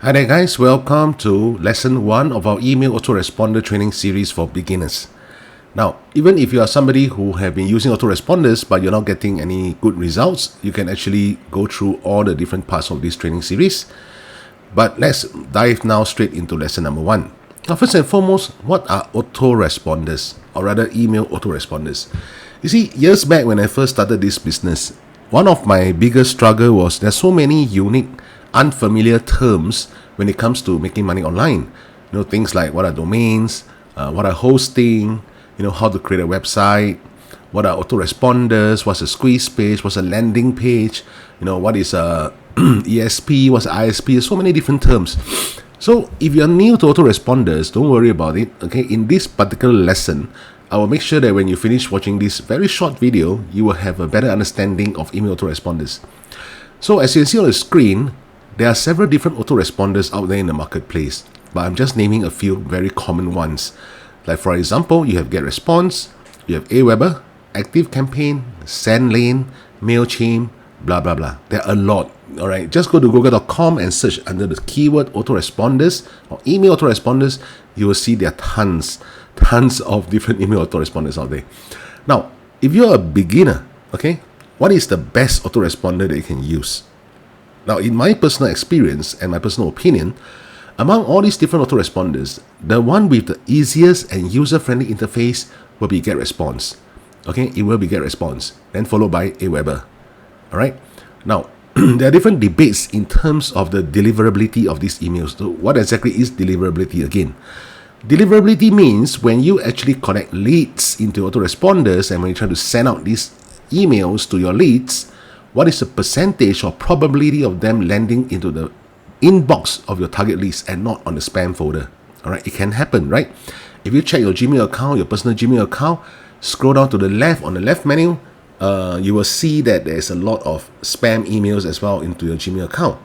Hi there guys, welcome to lesson 1 of our email autoresponder training series for beginners. Now, even if you are somebody who have been using autoresponders but you're not getting any good results, you can actually go through all the different parts of this training series. But let's dive now straight into lesson number 1. Now, first and foremost, what are autoresponders, or rather email autoresponders? You see, years back when I first started this business, one of my biggest struggle was there's so many unique unfamiliar terms when it comes to making money online. Things like what are domains, what are hosting, how to create a website, what are autoresponders, what's a squeeze page, what's a landing page, what is a ESP, what's an ISP, so many different terms. So if you're new to autoresponders, don't worry about it. Okay, in this particular lesson, I will make sure that when you finish watching this very short video, you will have a better understanding of email autoresponders. So as you can see on the screen, there are several different autoresponders out there in the marketplace, but I'm just naming a few very common ones. Like for example, you have GetResponse, you have Aweber, ActiveCampaign, SendLane, MailChimp, blah blah blah. There are a lot. Alright, just go to google.com and search under the keyword autoresponders or email autoresponders. You will see there are tons of different email autoresponders out there. Now, if you're a beginner, okay, what is the best autoresponder that you can use? Now, in my personal experience and my personal opinion, among all these different autoresponders, the one with the easiest and user-friendly interface will be GetResponse. Okay, it will be GetResponse, then followed by Aweber. Alright, now, there are different debates in terms of the deliverability of these emails. So what exactly is deliverability again? Deliverability means when you actually connect leads into autoresponders and when you try to send out these emails to your leads, what is the percentage or probability of them landing into the inbox of your target list and not on the spam folder? Alright, it can happen, right? If you check your Gmail account, your personal Gmail account, scroll down to the left, on the left menu, you will see that there's a lot of spam emails as well into your Gmail account.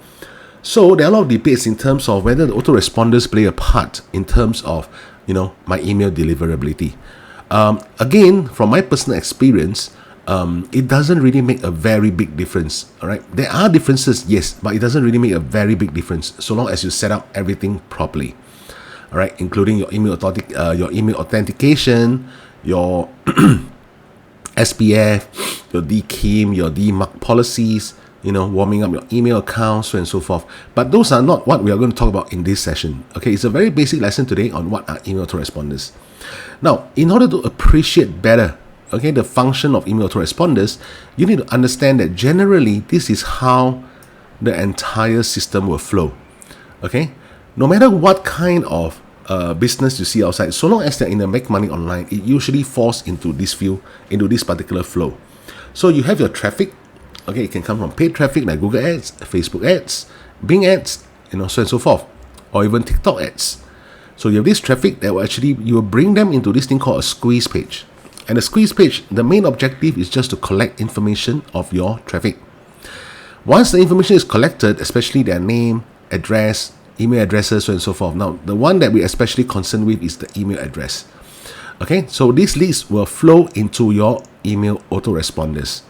So there are a lot of debates in terms of whether the autoresponders play a part in terms of, my email deliverability. Again, from my personal experience, it doesn't really make a very big difference. All right, there are differences, yes, but it doesn't really make a very big difference so long as you set up everything properly. All right, including your email authentication, your SPF, your DKIM, your DMARC policies, warming up your email account, so and so forth. But those are not what we are going to talk about in this session. Okay, it's a very basic lesson today on what are email autoresponders. Now, in order to appreciate better, okay, the function of email autoresponders, you need to understand that generally this is how the entire system will flow. Okay, no matter what kind of business you see outside, so long as they're in the make money online, it usually falls into this particular flow. So you have your traffic. Okay, it can come from paid traffic like Google ads, Facebook ads, Bing ads, so and so forth, or even TikTok ads. So you have this traffic that will you will bring them into this thing called a squeeze page. And the squeeze page, the main objective is just to collect information of your traffic. Once the information is collected, especially their name, address, email addresses, so and so forth. Now, the one that we're especially concerned with is the email address. Okay, so these leads will flow into your email autoresponders.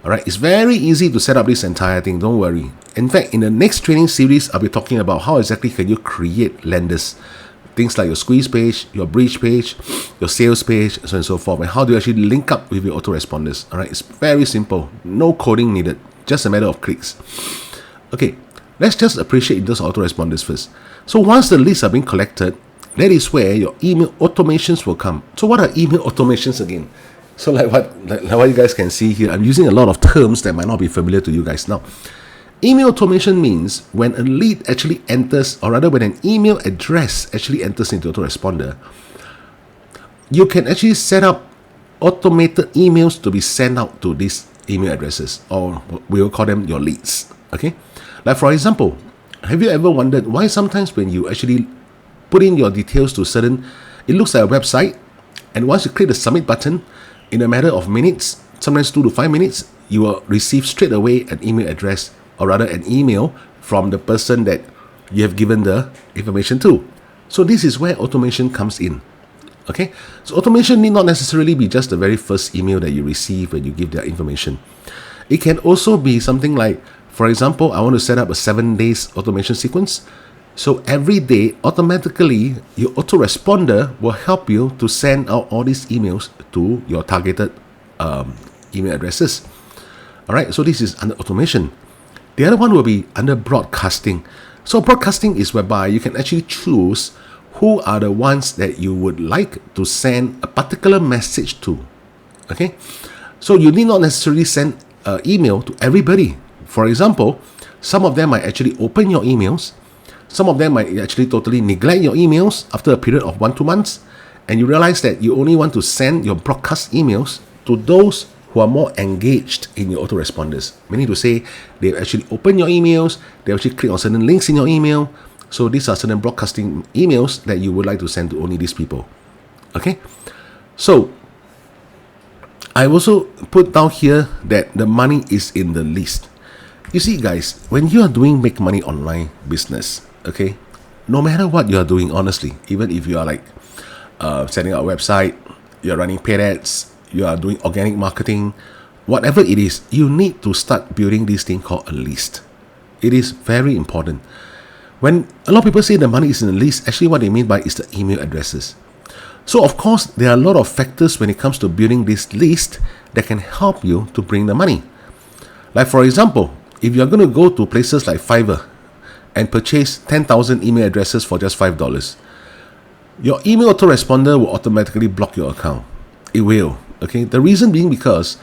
Alright, it's very easy to set up this entire thing, don't worry. In fact, in the next training series, I'll be talking about how exactly can you create landers. Things like your squeeze page, your bridge page, your sales page, so and so forth, and how do you actually link up with your autoresponders. Alright, it's very simple, no coding needed, just a matter of clicks. Okay, let's just appreciate those autoresponders first. So once the leads are being collected, that is where your email automations will come. So what are email automations again? So like what you guys can see here, I'm using a lot of terms that might not be familiar to you guys now. Email automation means when a lead actually enters, or rather when an email address actually enters into autoresponder, you can actually set up automated emails to be sent out to these email addresses, or we will call them your leads. Okay, like for example, have you ever wondered why sometimes when you actually put in your details to it looks like a website, and once you click the submit button, in a matter of minutes, sometimes 2 to 5 minutes, you will receive straight away an email address, or rather an email from the person that you have given the information to. So this is where automation comes in. Okay, so automation need not necessarily be just the very first email that you receive when you give their information. It can also be something like, for example, I want to set up a 7 days automation sequence. So every day, automatically, your autoresponder will help you to send out all these emails to your targeted email addresses. All right, so this is under automation. The other one will be under broadcasting. So broadcasting is whereby you can actually choose who are the ones that you would like to send a particular message to. Okay, so you need not necessarily send an email to everybody. For example, some of them might actually open your emails. Some of them might actually totally neglect your emails after a period of 1-2 months, and you realize that you only want to send your broadcast emails to those who are more engaged in your autoresponders. Meaning to say, they've actually opened your emails, they actually click on certain links in your email. So these are certain broadcasting emails that you would like to send to only these people. Okay? So I also put down here that the money is in the list. You see, guys, when you are doing make money online business, okay, no matter what you are doing, honestly, even if you are like setting up a website, you're running paid ads, you are doing organic marketing, whatever it is, you need to start building this thing called a list. It is very important. When a lot of people say the money is in the list, actually what they mean by is the email addresses. So of course, there are a lot of factors when it comes to building this list that can help you to bring the money. Like for example, if you're going to go to places like Fiverr and purchase 10,000 email addresses for just $5, your email autoresponder will automatically block your account. It will. Okay. The reason being because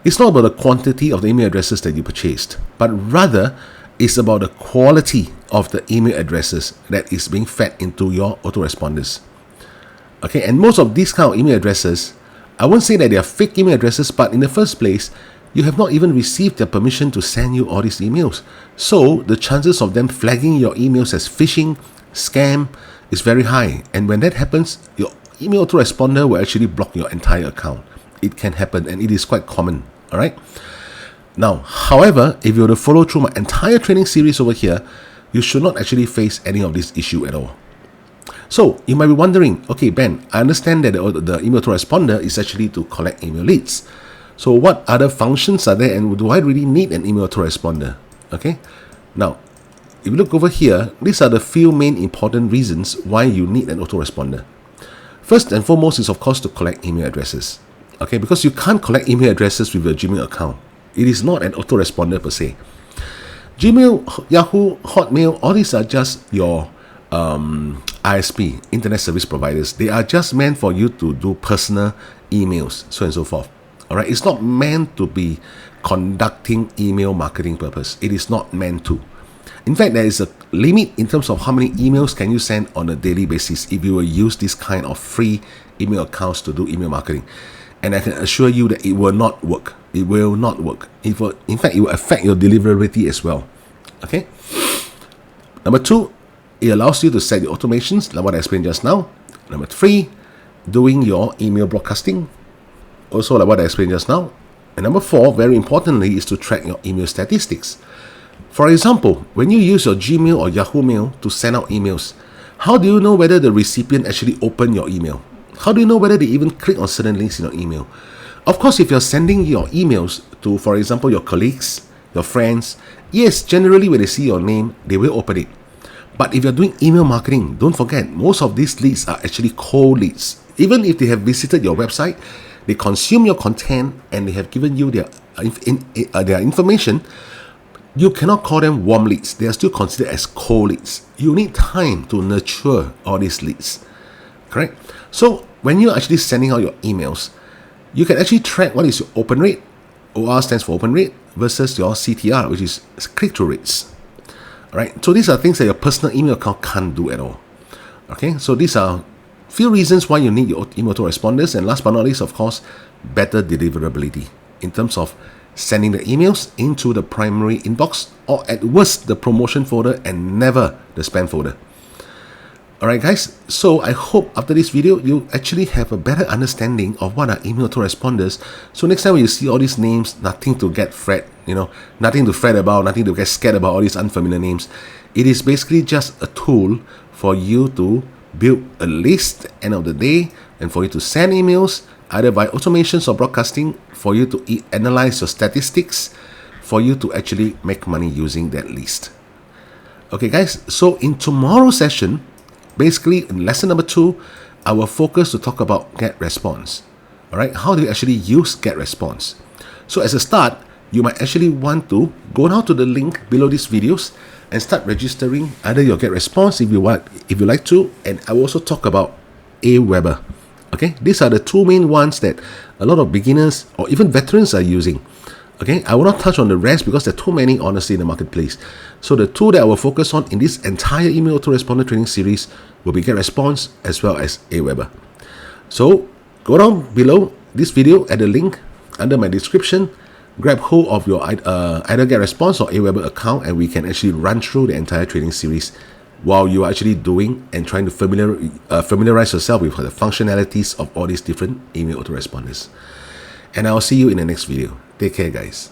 it's not about the quantity of the email addresses that you purchased, but rather it's about the quality of the email addresses that is being fed into your autoresponders. Okay. And most of these kind of email addresses, I won't say that they are fake email addresses, but in the first place, you have not even received their permission to send you all these emails. So the chances of them flagging your emails as phishing, scam is very high. And when that happens, your email autoresponder will actually block your entire account. It can happen, and it is quite common. All right. Now, however, if you were to follow through my entire training series over here, you should not actually face any of this issue at all. So you might be wondering, okay, Ben, I understand that the email autoresponder is actually to collect email leads. So what other functions are there, and do I really need an email autoresponder? Okay. Now, if you look over here, these are the few main important reasons why you need an autoresponder. First and foremost is, of course, to collect email addresses. Okay, because you can't collect email addresses with your Gmail account. It is not an autoresponder per se. Gmail, Yahoo, Hotmail, all these are just your ISP, Internet Service Providers. They are just meant for you to do personal emails, so and so forth. All right, it's not meant to be conducting email marketing purpose. It is not meant to. In fact, there is a limit in terms of how many emails can you send on a daily basis if you will use this kind of free email accounts to do email marketing. And I can assure you that it will not work. It will not work. In fact, it will affect your deliverability as well. Okay. Number 2, it allows you to set your automations, like what I explained just now. Number 3, doing your email broadcasting, also like what I explained just now. And number 4, very importantly, is to track your email statistics. For example, when you use your Gmail or Yahoo Mail to send out emails, how do you know whether the recipient actually opened your email? How do you know whether they even click on certain links in your email? Of course, if you're sending your emails to, for example, your colleagues, your friends, yes, generally when they see your name, they will open it. But if you're doing email marketing, don't forget, most of these leads are actually cold leads. Even if they have visited your website, they consume your content, and they have given you their information, you cannot call them warm leads. They are still considered as cold leads. You need time to nurture all these leads. Correct? So when you're actually sending out your emails, you can actually track what is your open rate. OR stands for open rate versus your CTR, which is click-through rates. All right? So these are things that your personal email account can't do at all. Okay? So these are few reasons why you need your email autoresponders. And last but not least, of course, better deliverability in terms of sending the emails into the primary inbox, or at worst the promotion folder and never the spam folder. Alright guys, so I hope after this video you actually have a better understanding of what are email autoresponders. So next time when you see all these names, nothing to get nothing to fret about, nothing to get scared about all these unfamiliar names. It is basically just a tool for you to build a list at the end of the day, and for you to send emails either by automations or broadcasting, for you to analyze your statistics, for you to actually make money using that list. Okay guys, so in tomorrow's session, basically in lesson number 2, I will focus to talk about GetResponse. Alright, how do you actually use GetResponse? So as a start, you might actually want to go down to the link below these videos and start registering either your GetResponse if you like to, and I will also talk about Aweber. Okay, these are the two main ones that a lot of beginners or even veterans are using. Okay, I will not touch on the rest because there are too many honestly in the marketplace. So the two that I will focus on in this entire email autoresponder training series will be GetResponse as well as Aweber. So go down below this video at the link under my description, grab hold of your either GetResponse or Aweber account, and we can actually run through the entire training series while you are actually doing and trying to familiarize yourself with the functionalities of all these different email autoresponders. And I'll see you in the next video. Take care, guys.